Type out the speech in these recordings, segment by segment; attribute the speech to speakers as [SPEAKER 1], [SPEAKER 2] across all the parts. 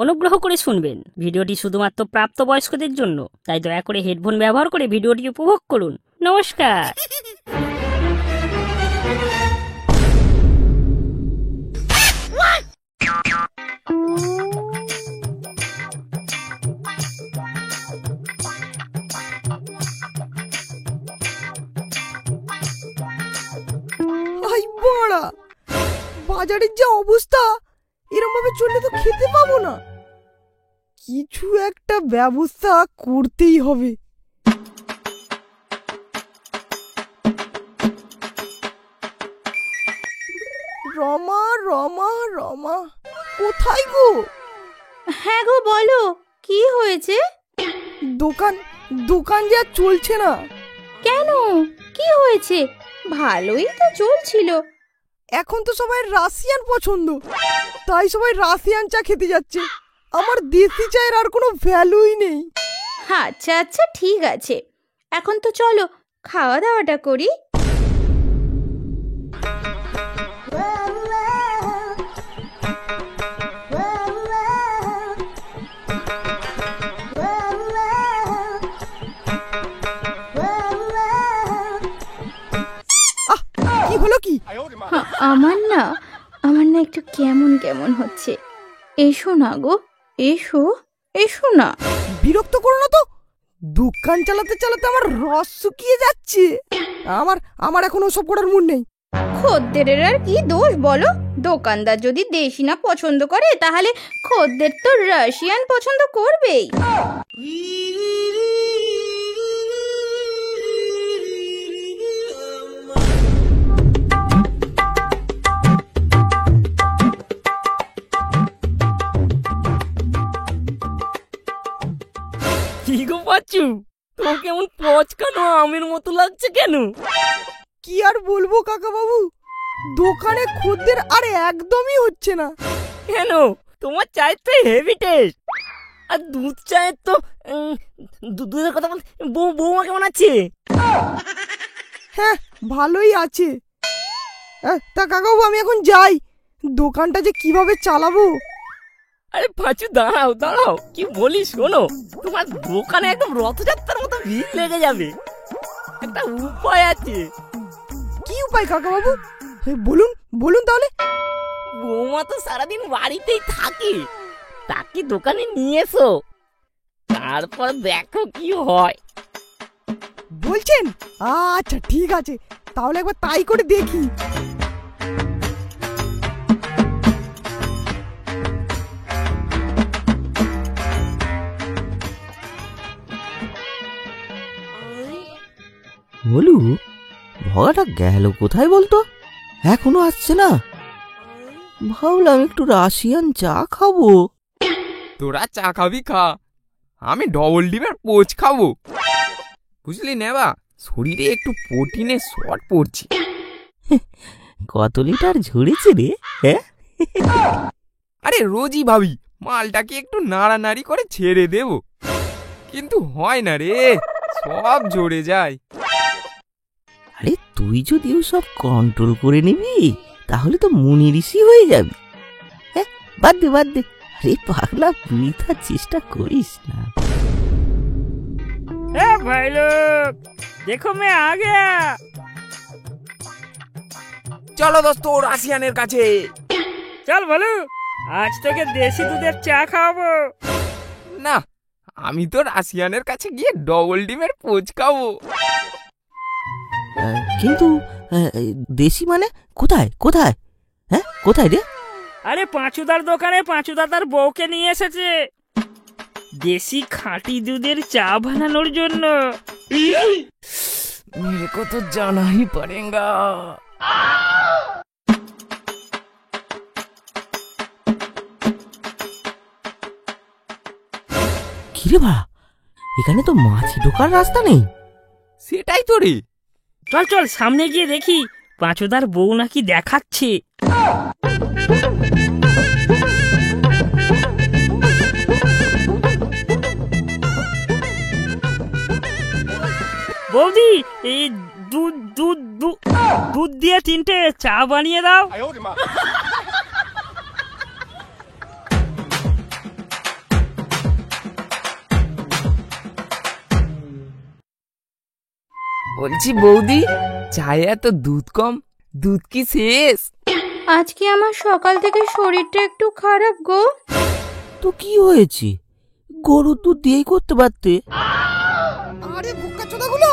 [SPEAKER 1] অনুগ্রহ করে শুনবেন, ভিডিওটি শুধুমাত্র প্রাপ্তবয়স্কদের জন্য, তাই দয়া করে হেডফোন ব্যবহার করে ভিডিওটি উপভোগ করুন। নমস্কার।
[SPEAKER 2] বাজারের যে অবস্থা, এরকম ভাবে চললে তো খেতে পাবো না। কিছু একটা ব্যবস্থা করতেই হবে। রমা রমা রমা, কোথায় গো?
[SPEAKER 3] হ্যাঁ গো, বলো কি হয়েছে?
[SPEAKER 2] দোকান যে আর চলছে না।
[SPEAKER 3] কেন, কি হয়েছে? ভালোই তো চলছিল।
[SPEAKER 2] এখন তো সবাই রাশিয়ান পছন্দ, তাই সবাই রাশিয়ান চা খেতে যাচ্ছে। আমার দেশি চায়ের আর কোনো ভ্যালুই নেই।
[SPEAKER 3] আচ্ছা আচ্ছা, ঠিক আছে, এখন তো চলো খাওয়া দাওয়াটা করি।
[SPEAKER 2] কি হলো কি?
[SPEAKER 3] আমার না একটু কেমন কেমন হচ্ছে। এসো না গো, এসো এসো না।
[SPEAKER 2] বিরক্ত করো না তো, দোকান চালাতে চালাতে আমার রস শুকিয়ে যাচ্ছে। আমার এখন ওসব করার মুড নেই।
[SPEAKER 3] খদ্দেরের আর কি দোষ বলো? দোকানদার যদি দেশি না পছন্দ করে, তাহলে খদ্দের তো রাশিয়ান পছন্দ করবেই।
[SPEAKER 1] কি গো পাচ্ছু, তোমার কেমন পচকানো আমের মতো লাগছে কেন?
[SPEAKER 2] কি আর বলবো কাকা বাবু, দোকানে খদ্দের আর একদমই হচ্ছে না।
[SPEAKER 1] কেন? তোমার চায়ের তো হেভি টেস্ট, আর দুধ চায়ের তো দুধের কথা বল। বৌমা কেমন আছে?
[SPEAKER 2] হ্যাঁ, ভালোই আছে। তা কাকাবাবু, আমি এখন যাই, দোকানটা যে কিভাবে চালাবো।
[SPEAKER 1] আরে পাঁচু, দাঁড়াও দাঁড়াও, কি বলি শোনো, তোমার দোকানে একদম রথযাত্রার মতো ভিড় লেগে যাবে। একটা উপায় আছে।
[SPEAKER 2] কি উপায় কাকাবাবু? বলুন বলুন তাহলে।
[SPEAKER 1] বৌমা তো সারাদিন বাড়িতেই থাকে, তাকে দোকানে নিয়ে এসো, তারপর দেখো কি হয়।
[SPEAKER 2] বলছেন? আচ্ছা ঠিক আছে, তাহলে একবার তাই করে দেখি।
[SPEAKER 4] বলু, ভগাটা গেল কোথায় বলতো? এখনো আসছে না। ভাবলাম একটু রাশিয়ান চা খাবো।
[SPEAKER 5] তোরা চা খাবি খা, আমি ডবল ডিমের পোচ খাবো। বুঝলি নেবা, শরীরে একটু প্রোটিনের শর্ট পড়ছে।
[SPEAKER 4] কত লিটার ঝরেছে রে? হ্যাঁ,
[SPEAKER 5] আরে রোজই ভাবি মালটাকে একটু নাড়ানাড়ি করে ছেড়ে দেব, কিন্তু হয় না রে, সব ঝরে যায়।
[SPEAKER 4] আরে তুই যদি সব কন্ট্রোল করে নিবি, তাহলে তো মুনি ঋষি হয়ে যাবি। হ্যাঁ, বাদ দে বাদ দে। আরে পাগলা, বৃথা চেষ্টা করিস না।
[SPEAKER 1] ভাই লোক, দেখো মে আ গয়া।
[SPEAKER 5] চলো দোস্ত রাশিয়ানের কাছে।
[SPEAKER 1] চল বলু, আজ থেকে দেশি দুধের চা খাওয়াবো।
[SPEAKER 5] না, আমি তো রাশিয়ানের কাছে গিয়ে ডবল ডিমের পোচ খাবো।
[SPEAKER 4] কিন্তু দেশি মানে কোথায় কোথায়? হ্যাঁ, কোথায় রে?
[SPEAKER 1] আরে পাঁচুদার দোকানে পাঁচুদা তার বউকে নিয়ে এসেছে দেশি খাঁটি দুধের চা বানানোর জন্য।
[SPEAKER 5] মেরে কো তো জানা হি পড়েগা।
[SPEAKER 4] কিরে বা, এখানে তো মাছি ঢোকার রাস্তা নেই।
[SPEAKER 5] সেটাই তো রে।
[SPEAKER 1] চল চল, সামনে গিয়ে দেখি পাঁচুদার বউ নাকি দেখাচ্ছে। বৌদি, এই দুধ দুধ দুধ দিয়ে 3টে চা বানিয়ে দাও।
[SPEAKER 5] বলছি বৌদি, চায়ে এত দুধ কম, দুধ কি শেষ?
[SPEAKER 3] আজকে আমার সকাল থেকে শরীরটা একটু খারাপ গো।
[SPEAKER 4] তো কি হয়েছে? গরুর দুধ দিয়েই করতে পারতে।
[SPEAKER 2] আরে বোকাচোদাগুলো,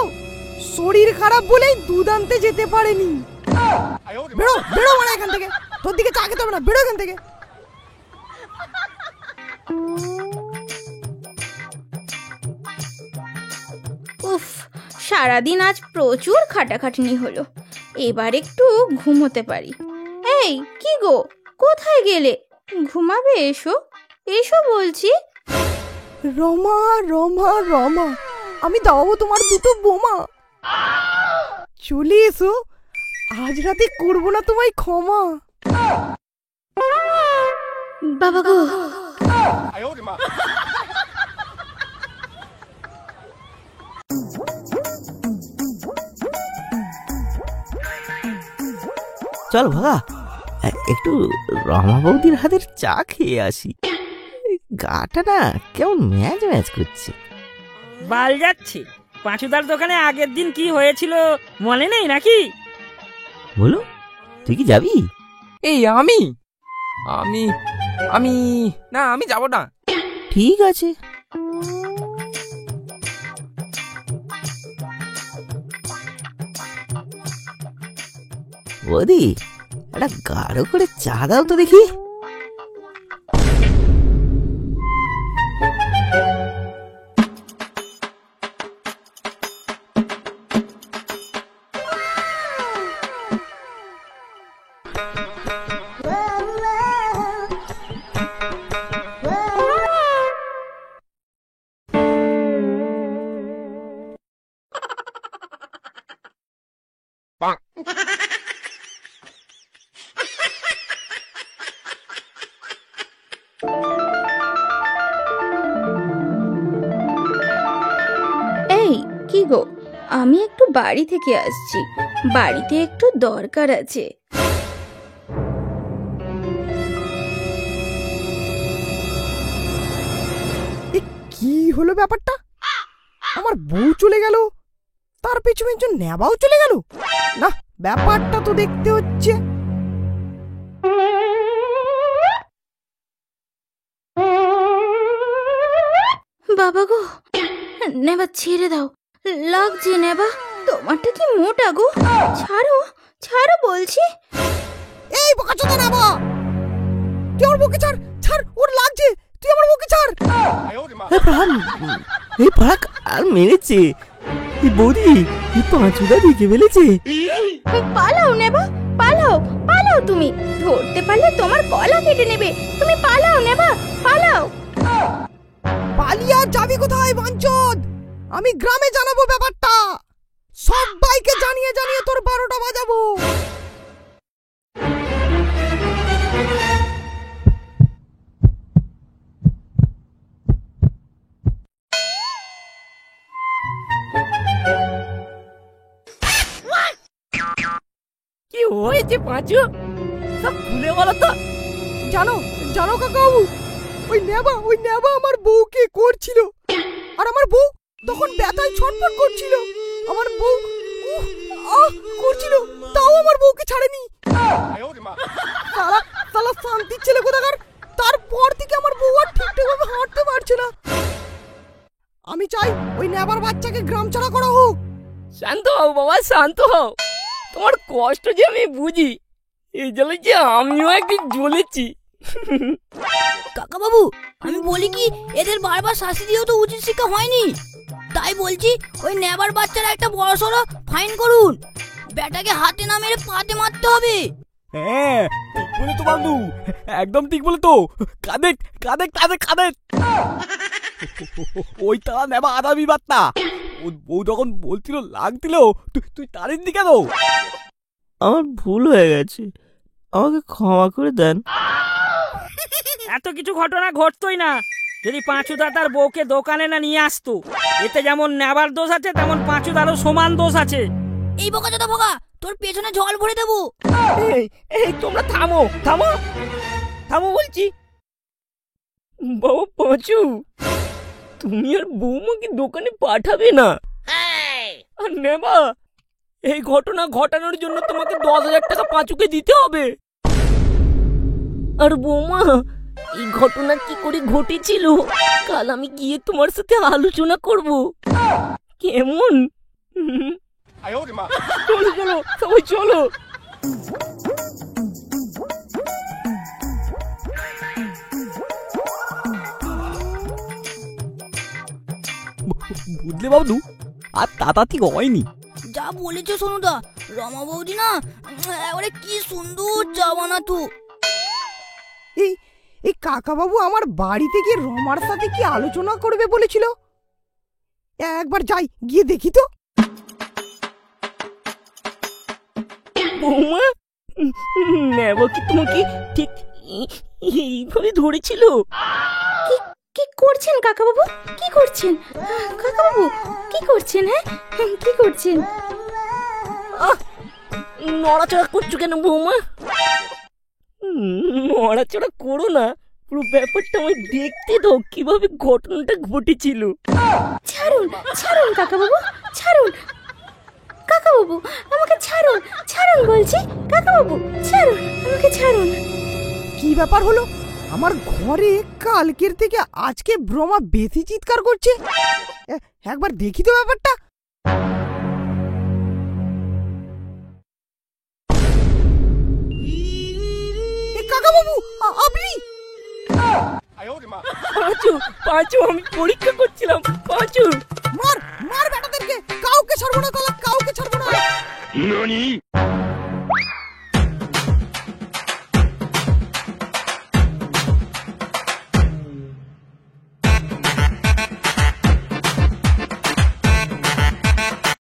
[SPEAKER 2] শরীর খারাপ বলেই দুধ আনতে যেতে পারেনি। বেরো বেরো মানে এখান থেকে, তোর দিকে চা খেতে হবে না, বেরো এখান থেকে।
[SPEAKER 3] উফ, সারাদিন আজ প্রচুর খাটাখাটনি হলো, এবার একটু ঘুমোতে পারি। এই কি গো, কোথায় গেলে? ঘুমাবে? এসো এসো বলছি।
[SPEAKER 2] রমা রমা রমা, আমি দাও তোমার দুটো বোমা। চলে এসো, আজ রাতে করবো না তোমায় ক্ষমা।
[SPEAKER 3] বাবা গো,
[SPEAKER 4] চল ভাগা, একটু রমা বৌদির হাতের চা খেয়ে আসি। গাটা না কেমন ম্যাজ ম্যাজ করছে।
[SPEAKER 1] বাল যাচ্ছে। পাঁচুদার দোকানে আগের দিন কি হয়েছিল মনে নেই নাকি?
[SPEAKER 4] বলো, তুই কি যাবি?
[SPEAKER 5] এই আমি আমি আমি না, আমি যাব না।
[SPEAKER 4] ঠিক আছে। বৌদি, একটা গাঢ় করে চা দাও তো দেখি।
[SPEAKER 3] এই কি গো, আমি একটু বাড়ি থেকে আসছি, বাড়িতে একটু দরকার আছে।
[SPEAKER 2] কি হলো ব্যাপারটা? আমার বউ চলে গেল, তার পিছু পিছু নেবাও চলে গেল। না, ব্যাপারটা তো দেখতে হচ্ছে।
[SPEAKER 3] বাবা গো, নেবা ছেড়ে দাও, লাগছে নেবা, তোমারটা কি মোটা গো, ছাড়ো ছাড়ো বলছি।
[SPEAKER 2] এই বোকাচোদা নেবা, তুই আমার বউকে ছাড়, ছাড়, ওর লাগছে, তুই আমার বউকে ছাড়।
[SPEAKER 4] এই পাক আর মেরেছে। এই বৌদি, এই পাঁচুদা দেখে ফেলেছে।
[SPEAKER 3] পালাও নেবা, পালাও পালাও, তুমি ধরতে পারলে তোমার গলা কেটে নেবে, তুমি পালাও নেবা, পালাও।
[SPEAKER 2] পালিয়ে আর যাবি কোথায় বাঞ্চদ? আমি গ্রামে জানাবো ব্যাপারটা, সবাইকে জানিয়ে জানিয়ে তোর 12টা বাজাবো।
[SPEAKER 1] কি হয়েছে পাঁচু? সব খুলে বলো তো।
[SPEAKER 2] জানো জানো কাকাবু, ওই নেবা আমার বউকে করছিল, আর আমার বউ তখন ব্যথায় ছটফট করছিল। আমার বউ উহ, আহ করছিল, তাও আমার বউকে ছাড়েনি। সালা সালা শান্তির ছেলে কোথাকার। তারপর থেকে আমার বউ আর ঠিকঠাকভাবে হাঁটতে পারছে না। আমি চাই ওই নেবার বাচ্চাকে গ্রাম ছাড়া করা হোক।
[SPEAKER 1] শান্ত হও বাবা, শান্ত হও। তোমার কষ্ট যে আমি বুঝি, এই জলে যে আমিও একদিন জ্বলেছি।
[SPEAKER 6] কাকা বাবু, আমি বলি কি, এদের বারবার শাস্তি দিয়েও তো উচিত শিক্ষা হয়নি, তাই বলছি ওই নেবার বাচ্চারা একটা বড়সড় ফাইন করুন, বেটাকে হাতে না মেরে পাতে মারতে হবে।
[SPEAKER 7] হ্যাঁ, ঠিক বলে তো বাবু, একদম ঠিক বলে তো। কাঁদে কাঁদে কাঁদে কাঁদে। ওই তারা নেবা আদামি বার্তা, ও যখন বলছিল লাগছিল, তুই তারিনি কেন?
[SPEAKER 4] আমার ভুল হয়ে গেছে, আমাকে ক্ষমা করে দেন।
[SPEAKER 1] এত কিছু ঘটনা ঘটতোই না যদি পাঁচুদা তার বউকে দোকানে না নিয়ে আসতো। এতে যেমন নেবার দোষ আছে, তেমন পাঁচুদারও সমান দোষ আছে।
[SPEAKER 6] এই বোকা চোদা বোকা, তোর পেছনে জল ভরে দেবো।
[SPEAKER 1] এই এই তোমরা থামো থামো থামো বলছি। বাবা পাঁচু, তুমি আর বৌমাকে দোকানে পাঠাবে না। আর নেবা, এই ঘটনা ঘটানোর জন্য তোমাকে 10,000 টাকা পাঁচুকে দিতে হবে।
[SPEAKER 4] আর বৌমা, এই ঘটনা কি করে ঘটেছিল কাল আমি গিয়ে তোমার সাথে আলোচনা করব।
[SPEAKER 1] কেমন? চলো চলো সবাই চলো।
[SPEAKER 7] বুঝলে বাবু, আর তাতাতি হয়নি।
[SPEAKER 6] যা বলেছো সোনুদা, রমা বৌদি না এবারে কি সুন্দর চা বানাতো।
[SPEAKER 2] এই এই কাকাবাবু আমার বাড়িতে গিয়ে রমার সাথে কি আলোচনা করবে বলেছিল? একবার যাই, গিয়ে দেখি তো।
[SPEAKER 4] বৌমা, নেবা কি তোমাকে ঠিক এইভাবে ধরেছিল?
[SPEAKER 3] কি করছেন কাকাবাবু? কি করছেন কাকাবাবু? কি করছেন? হ্যাঁ, কি করছেন?
[SPEAKER 4] নড়াচড়া করছো কেন বৌমা?
[SPEAKER 1] নড়াচড়া করো না, পুরো ব্যাপারটা আমায় দেখতে দাও কিভাবে ঘটনাটা ঘটেছিল।
[SPEAKER 3] ছাড়ুন ছাড়ুন কাকাবাবু, ছাড়ুন কাকাবাবু, আমাকে ছাড়ুন, ছাড়ুন বলছি কাকাবাবু, ছাড়ুন আমাকে, ছাড়ুন।
[SPEAKER 2] কি ব্যাপার হলো? আমার ঘরে কালকের থেকে আজকে ব্রহ্মা বেশি চিৎকার করছে। একবার দেখি তো ব্যাপারটা। কাকাবাবু, আপনি?
[SPEAKER 1] পাঁচু পাঁচু, আমি পরীক্ষা করছিলাম। পাঁচু,
[SPEAKER 2] মার মার বেটাদেরকে, কাউকে ছাড়বো না, কাউকে ছাড়বো না।